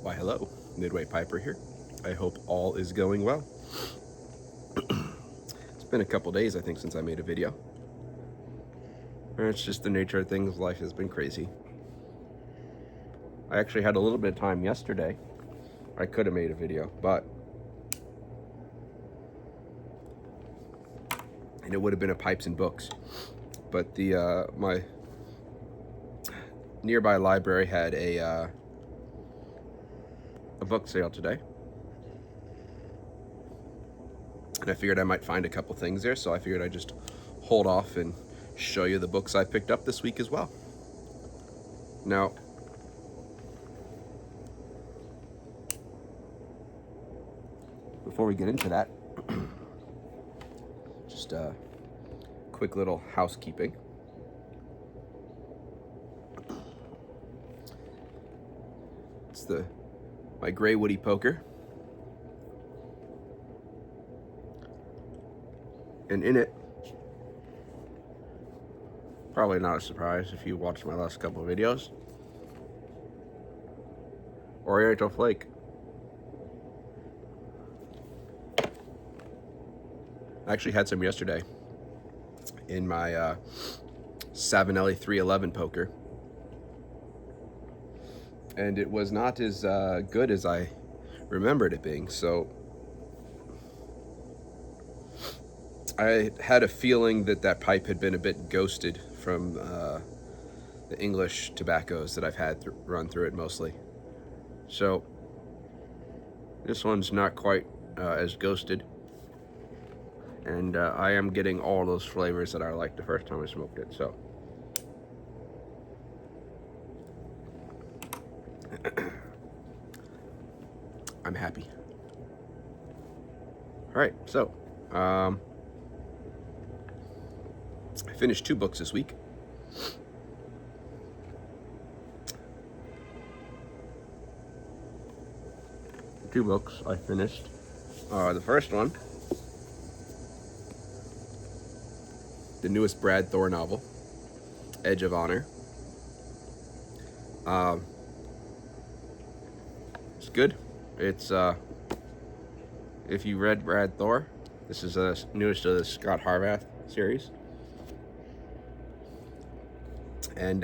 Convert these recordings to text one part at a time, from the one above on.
Why, hello, Midway Piper here. I hope all is going well. It's been a couple days, I think, since I made a video. And it's just the nature of things. Life has been crazy. I actually had a little bit of time yesterday. I could have made a video, and it would have been a pipes and books. But the my nearby library had a book sale today, and I figured I might find a couple things there, so I figured I'd just hold off and show you the books I picked up this week as well. Now, before we get into that, just a quick little housekeeping. It's my gray woody poker, and in it, probably not a surprise if you watched my last couple of videos, Oriental Flake. I actually had some yesterday in my Savinelli 311 poker, and it was not as good as I remembered it being. So I had a feeling that pipe had been a bit ghosted from the English tobaccos that I've had run through it mostly. So this one's not quite as ghosted, and I am getting all those flavors that I liked the first time I smoked it. So I'm happy. All right, so I finished 2 books this week. Two books I finished. The first one, the newest Brad Thor novel, Edge of Honor. It's good. It's if you read Brad Thor, this is the newest of the Scott Harvath series, and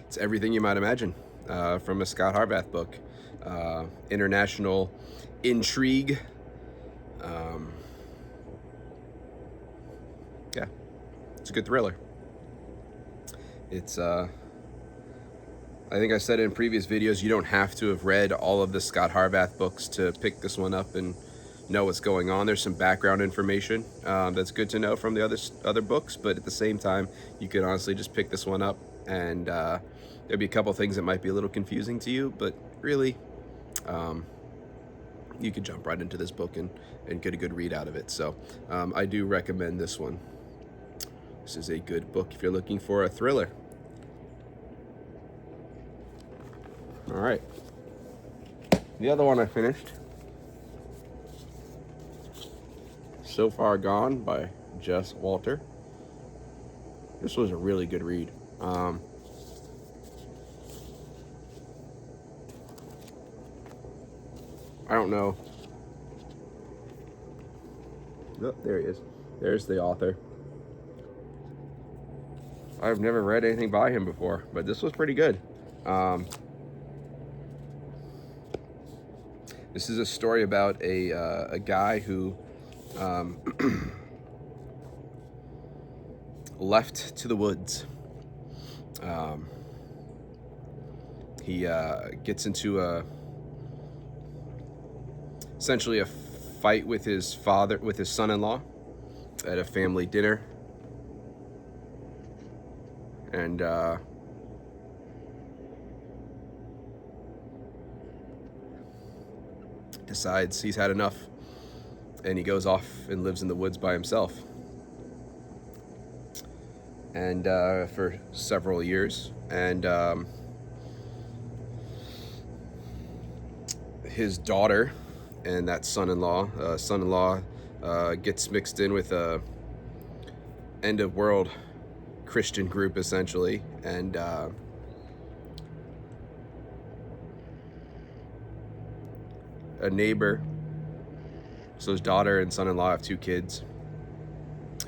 it's everything you might imagine from a Scott Harvath book. International intrigue. Yeah, it's a good thriller. It's I think I said it in previous videos, you don't have to have read all of the Scott Harvath books to pick this one up and know what's going on. There's some background information that's good to know from the other books, but at the same time, you could honestly just pick this one up, and there'll be a couple things that might be a little confusing to you, but really, you could jump right into this book and get a good read out of it. So I do recommend this one. This is a good book if you're looking for a thriller. All right. The other one I finished, So Far Gone by Jess Walter. This was a really good read. I don't know. Oh, there he is. There's the author. I've never read anything by him before, but this was pretty good. This is a story about a guy who left to the woods. He gets into essentially a fight with his son-in-law at a family dinner, and decides he's had enough, and he goes off and lives in the woods by himself. And for several years, and his daughter and that son-in-law gets mixed in with a end of world Christian group, essentially, and a neighbor. So his daughter and son-in-law have 2 kids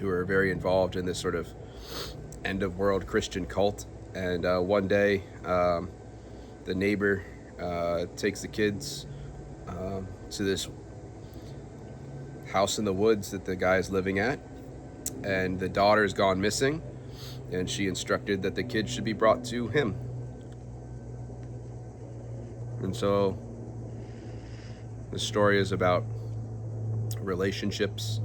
who are very involved in this sort of end-of-world Christian cult. And one day, the neighbor takes the kids to this house in the woods that the guy is living at, and the daughter's gone missing, and she instructed that the kids should be brought to him. And so the story is about relationships,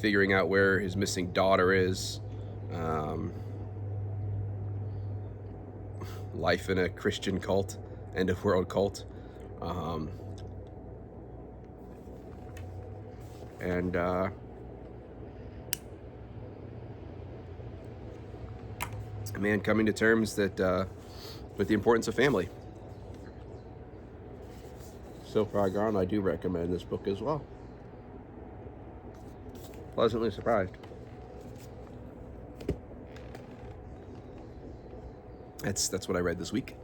figuring out where his missing daughter is, life in a Christian cult, end of world cult, and a man coming to terms that with the importance of family. So far gone, I do recommend this book as well. Pleasantly surprised. That's what I read this week.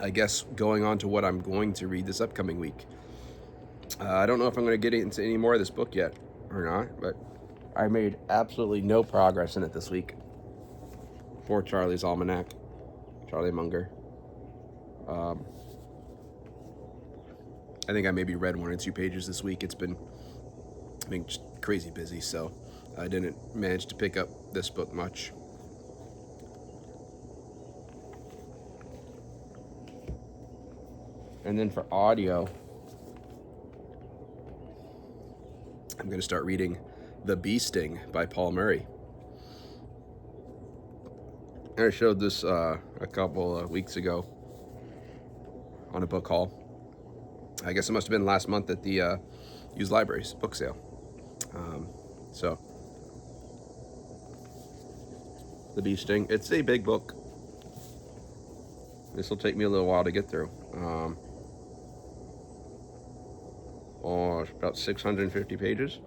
I guess going on to what I'm going to read this upcoming week. I don't know if I'm going to get into any more of this book yet or not, but I made absolutely no progress in it this week. For Charlie's Almanac, Charlie Munger. I think I maybe read 1 or 2 pages this week. It's been, just crazy busy, so I didn't manage to pick up this book much. And then for audio, I'm going to start reading The Bee Sting by Paul Murray. I showed this a couple of weeks ago on a book haul. I guess it must have been last month at the Used Libraries book sale. So, The Bee Sting. It's a big book. This will take me a little while to get through. It's about 650 pages.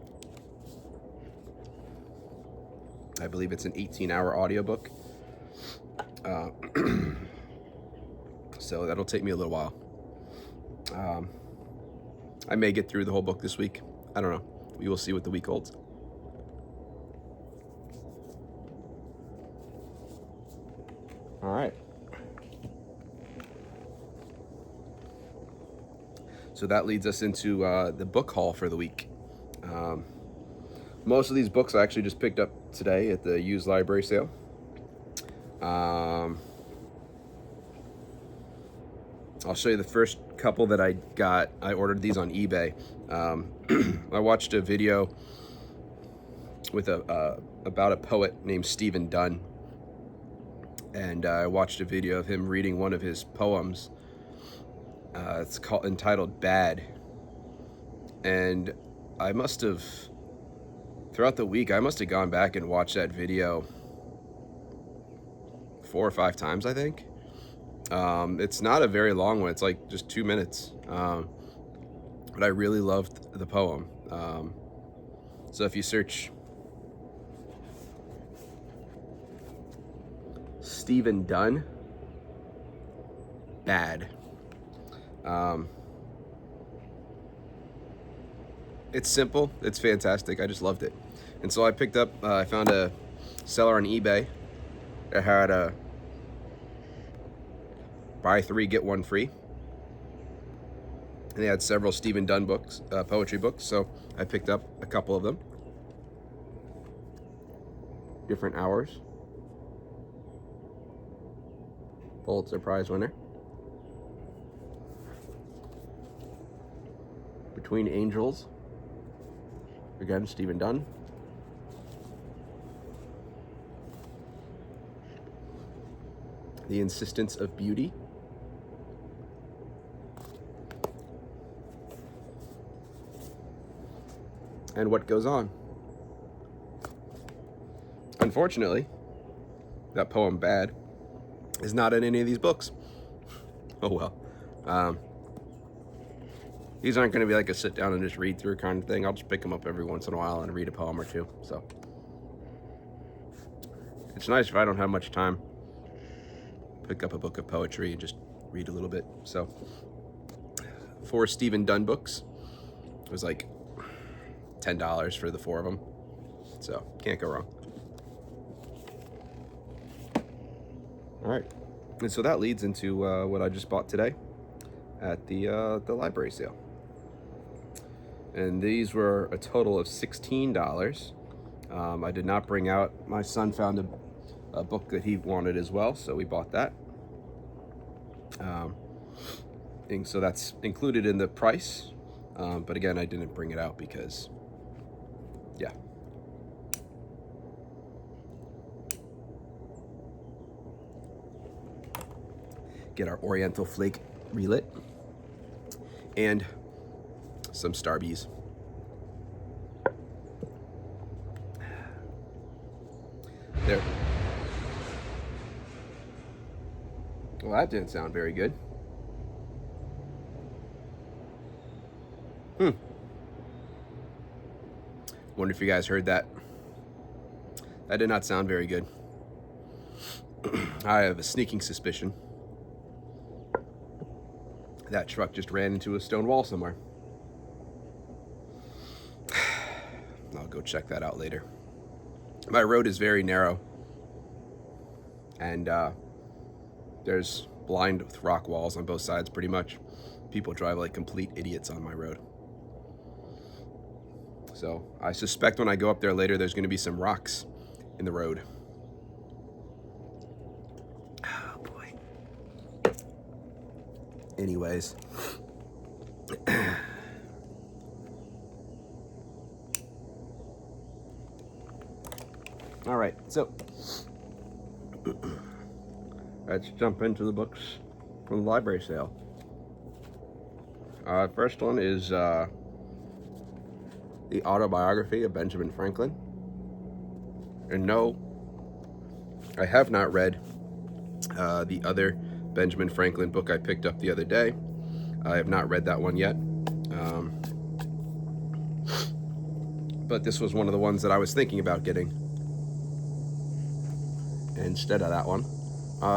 I believe it's an 18-hour audiobook. So that'll take me a little while. I may get through the whole book this week. I don't know. We will see what the week holds. All right. So that leads us into the book haul for the week. Most of these books I actually just picked up today at the Used Library sale. I'll show you the first couple that I got. I ordered these on eBay. I watched a video with about a poet named Stephen Dunn, and I watched a video of him reading one of his poems. It's entitled "Bad," and I must have, throughout the week, I must have gone back and watched that video 4 or 5 times, I think. It's not a very long one. It's like just 2 minutes. But I really loved the poem. So if you search Stephen Dunn, "Bad," it's simple. It's fantastic. I just loved it. And so I picked up, I found a seller on eBay that had a buy 3, get 1 free. And they had several Stephen Dunn books, poetry books, so I picked up a couple of them. Different hours. Pulitzer Prize winner. Between Angels. Again, Stephen Dunn. The Insistence of Beauty. And What Goes On. Unfortunately, that poem "Bad" is not in any of these books. Oh well. These aren't going to be like a sit down and just read through kind of thing. I'll just pick them up every once in a while and read a poem or two. So it's nice if I don't have much time pick up a book of poetry and just read a little bit. So 4 Stephen Dunn books. It was like $10 for the 4 of them. So can't go wrong. All right. And so that leads into what I just bought today at the library sale. And these were a total of $16. I did not bring out, my son found a book that he wanted as well, so we bought that. And so that's included in the price. But again, I didn't bring it out because, yeah. Get our Oriental Flake relit and some Starbies. There. Well, that didn't sound very good. Wonder if you guys heard that. That did not sound very good. I have a sneaking suspicion that truck just ran into a stone wall somewhere. I'll go check that out later. My road is very narrow, and there's blind with rock walls on both sides pretty much. People drive like complete idiots on my road. So I suspect when I go up there later, there's going to be some rocks in the road. Oh boy. Anyways. All right, so let's jump into the books from the library sale. First one is the autobiography of Benjamin Franklin. And no, I have not read the other Benjamin Franklin book I picked up the other day. I have not read that one yet. But this was one of the ones that I was thinking about getting instead of that one.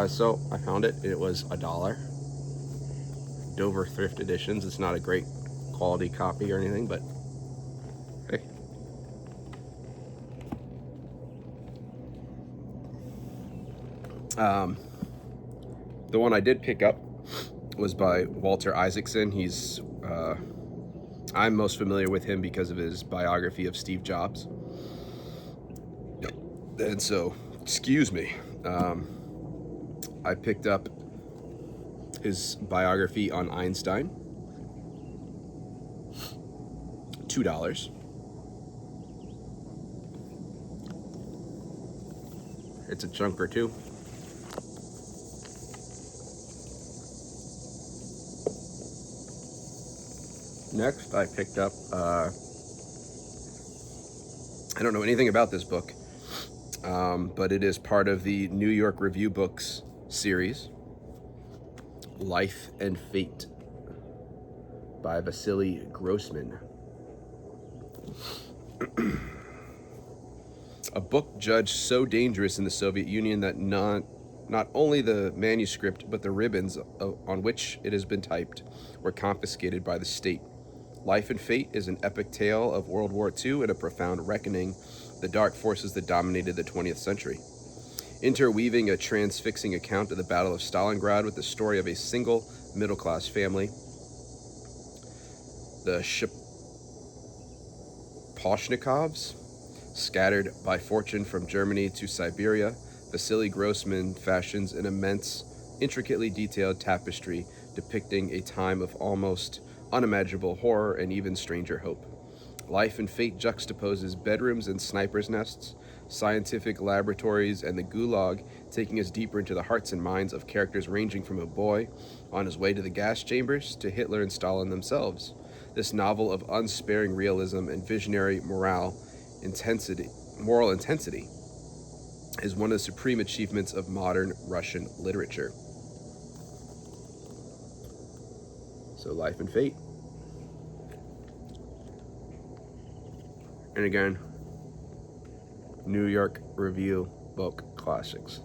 So I found it. It was $1. Dover Thrift Editions. It's not a great quality copy or anything, but hey. The one I did pick up was by Walter Isaacson. He's I'm most familiar with him because of his biography of Steve Jobs. And so, excuse me, I picked up his biography on Einstein. $2. It's a chunk or two. Next, I picked up, I don't know anything about this book, but it is part of the New York Review Books series, Life and Fate by Vasily Grossman. A book judged so dangerous in the Soviet Union that not only the manuscript, but the ribbons on which it has been typed were confiscated by the state. Life and Fate is an epic tale of World War II and a profound reckoning the dark forces that dominated the 20th century. Interweaving a transfixing account of the Battle of Stalingrad with the story of a single middle-class family, the Shaposhnikovs, scattered by fortune from Germany to Siberia, Vasily Grossman fashions an immense, intricately detailed tapestry depicting a time of almost unimaginable horror and even stranger hope. Life and Fate juxtaposes bedrooms and snipers' nests, scientific laboratories, and the Gulag, taking us deeper into the hearts and minds of characters ranging from a boy on his way to the gas chambers to Hitler and Stalin themselves. This novel of unsparing realism and visionary moral intensity is one of the supreme achievements of modern Russian literature. So Life and Fate. And again, New York Review Book Classics.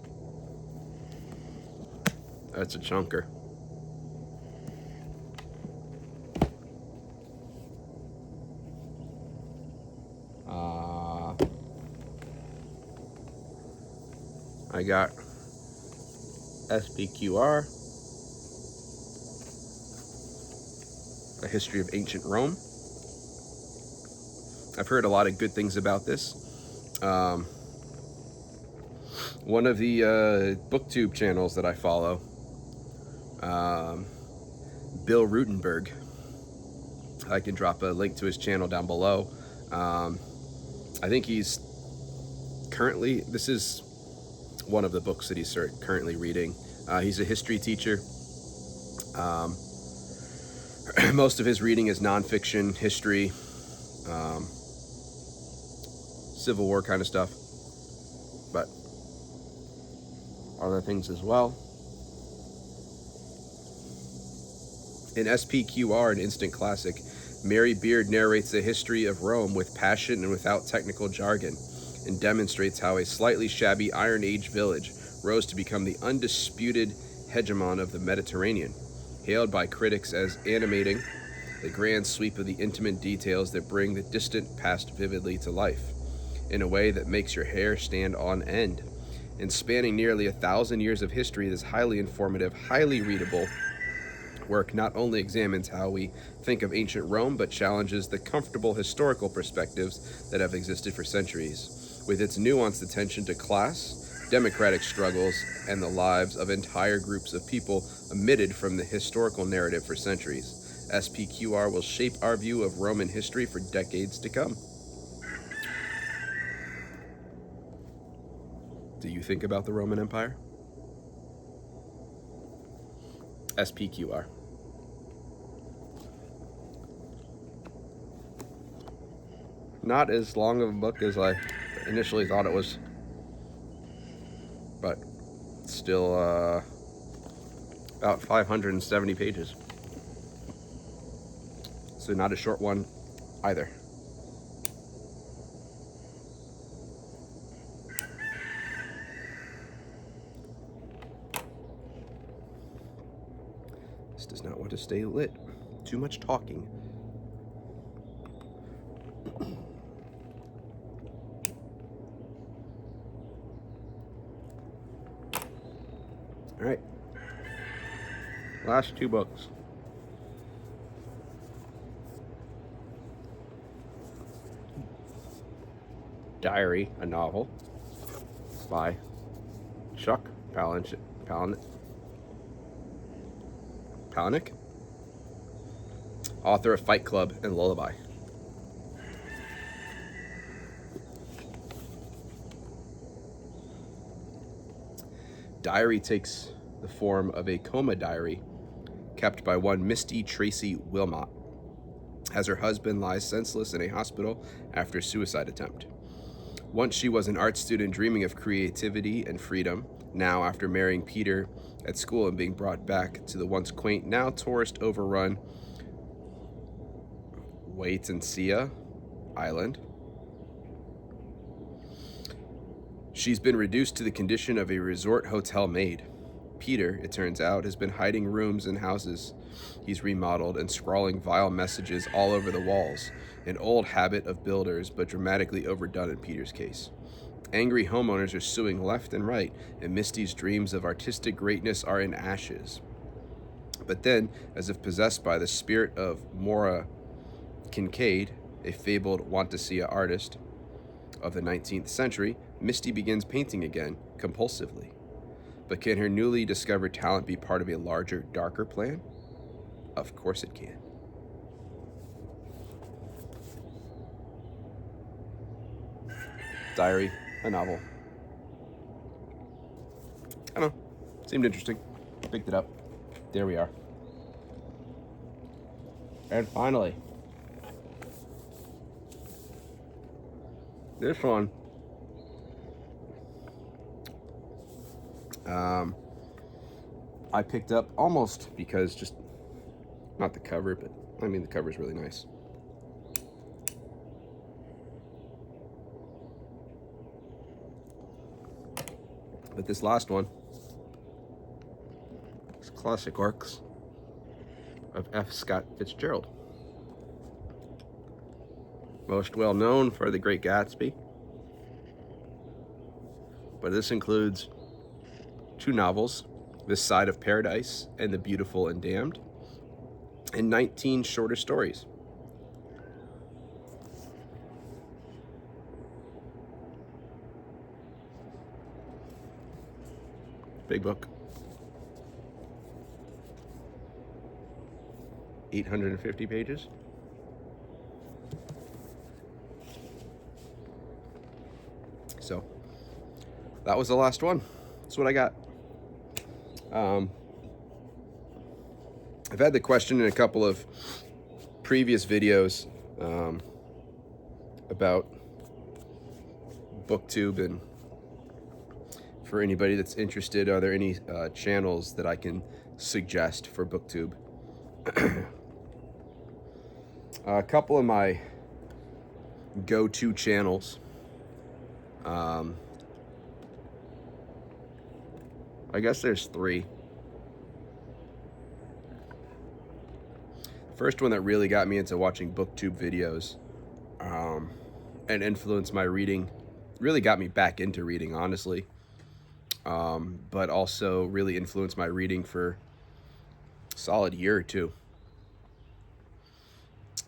That's a chunker. I got SPQR, A History of Ancient Rome. I've heard a lot of good things about this. One of the booktube channels that I follow, Bill Rutenberg, I can drop a link to his channel down below. I think he's currently, this is one of the books that he's currently reading. He's a history teacher. Most of his reading is nonfiction, history, Civil War kind of stuff, but other things as well. In SPQR, an instant classic, Mary Beard narrates the history of Rome with passion and without technical jargon, and demonstrates how a slightly shabby Iron Age village rose to become the undisputed hegemon of the Mediterranean, hailed by critics as animating the grand sweep of the intimate details that bring the distant past vividly to life, in a way that makes your hair stand on end. And spanning nearly 1,000 years of history, this highly informative, highly readable work not only examines how we think of ancient Rome, but challenges the comfortable historical perspectives that have existed for centuries, with its nuanced attention to class, democratic struggles, and the lives of entire groups of people omitted from the historical narrative for centuries. SPQR will shape our view of Roman history for decades to come. Do you think about the Roman Empire? SPQR. Not as long of a book as I initially thought it was, but still about 570 pages. So not a short one either. This does not want to stay lit. Too much talking. All right. Last two books. Diary, a novel by Chuck Palahniuk, author of Fight Club and Lullaby. Diary takes the form of a coma diary kept by one Misty Tracy Wilmot, as her husband lies senseless in a hospital after a suicide attempt. Once she was an art student dreaming of creativity and freedom. Now, after marrying Peter at school and being brought back to the once quaint, now tourist-overrun Waitsia Island, she's been reduced to the condition of a resort hotel maid. Peter, it turns out, has been hiding rooms and houses he's remodeled and scrawling vile messages all over the walls, an old habit of builders, but dramatically overdone in Peter's case. Angry homeowners are suing left and right, and Misty's dreams of artistic greatness are in ashes. But then, as if possessed by the spirit of Maura Kincaid, a fabled Waitsia artist of the 19th century, Misty begins painting again, compulsively. But can her newly discovered talent be part of a larger, darker plan? Of course it can. Diary, a novel. I don't know. Seemed interesting. Picked it up. There we are. And finally, this one. I picked up almost because just, not the cover, but I mean the cover's really nice. But this last one, Classic Works of F. Scott Fitzgerald. Most well known for The Great Gatsby, but this includes 2 novels, This Side of Paradise and The Beautiful and Damned, and 19 shorter stories. Big book. 850 pages. So that was the last one. That's what I got. I've had the question in a couple of previous videos about BookTube, and for anybody that's interested, are there any channels that I can suggest for BookTube? A couple of my go-to channels. I guess there's 3. First one that really got me into watching BookTube videos and influenced my reading, really got me back into reading, honestly, but also really influenced my reading for a solid year or 2.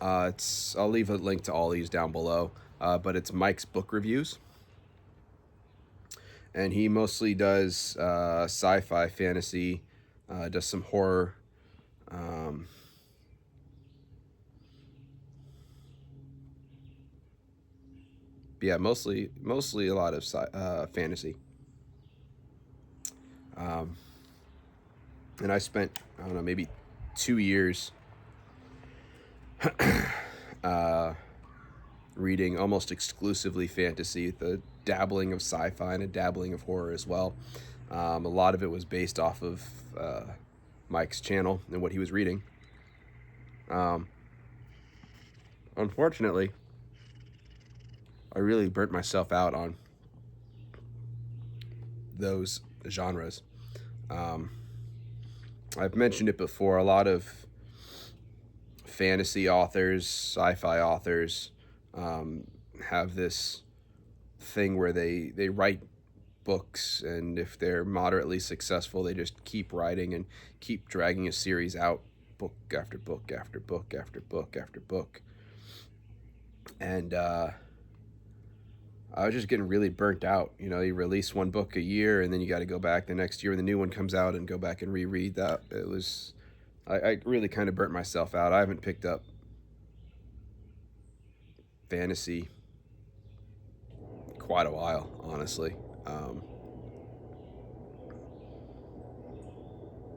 I'll leave a link to all these down below, but it's Mike's Book Reviews. And he mostly does sci-fi, fantasy, does some horror. Yeah, mostly a lot of fantasy. And I spent, I don't know, maybe 2 years reading almost exclusively fantasy, the dabbling of sci-fi and a dabbling of horror as well. A lot of it was based off of Mike's channel and what he was reading. Unfortunately, I really burnt myself out on those genres. I've mentioned it before, a lot of fantasy authors, sci-fi authors have this thing where they write books, and if they're moderately successful, they just keep writing and keep dragging a series out, book after book after book after book after book. And I was just getting really burnt out. You know, you release one book a year, and then you got to go back the next year when the new one comes out and go back and reread that. It was, I really kind of burnt myself out. I haven't picked up fantasy quite a while, honestly.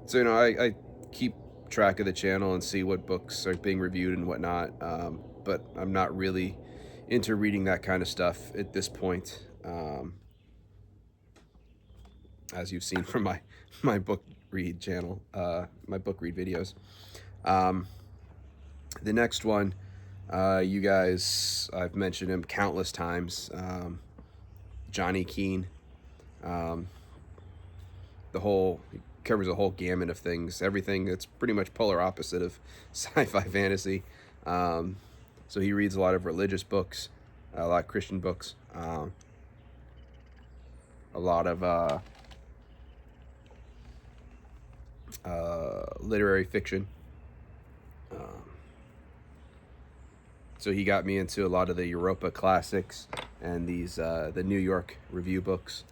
So, you know, I keep track of the channel and see what books are being reviewed and whatnot, but I'm not really into reading that kind of stuff at this point, as you've seen from my book read channel, my book read videos. The next one, you guys, I've mentioned him countless times, Johnny Keene. He covers a whole gamut of things, everything that's pretty much polar opposite of sci-fi fantasy. So he reads a lot of religious books, a lot of Christian books, a lot of literary fiction. So he got me into a lot of the Europa classics and these the New York Review books.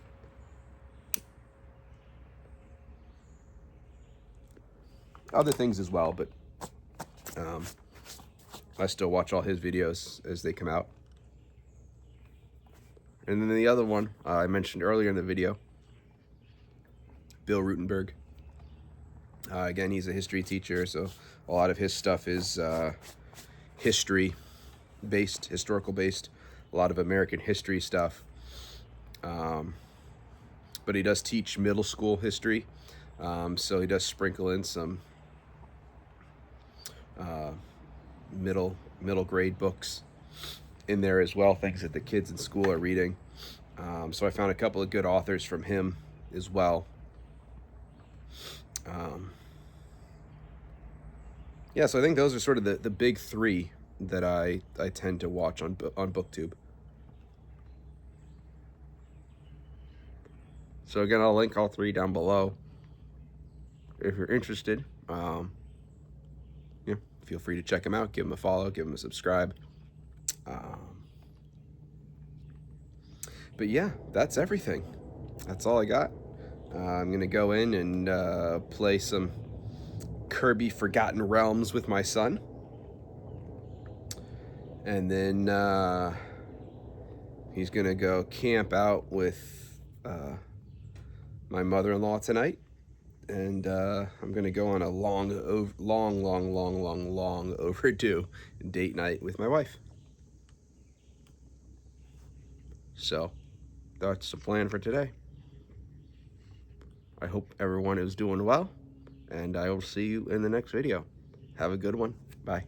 Other things as well, but I still watch all his videos as they come out. And then the other one I mentioned earlier in the video, Bill Rutenberg. Again, he's a history teacher, so a lot of his stuff is history-based, historical-based, a lot of American history stuff. But he does teach middle school history, so he does sprinkle in some middle grade books in there as well, things that the kids in school are reading. So I found a couple of good authors from him as well. Yeah, so I think those are sort of the big three that I tend to watch on BookTube. So again, I'll link all three down below if you're interested. Yeah, feel free to check them out, give them a follow, give them a subscribe. But yeah, that's everything. That's all I got. I'm gonna go in and play some Kirby Forgotten Realms with my son, and then he's gonna go camp out with my mother-in-law tonight, and I'm gonna go on a long overdue date night with my wife. So that's the plan for today. I hope everyone is doing well, and I will see you in the next video. Have a good one. Bye.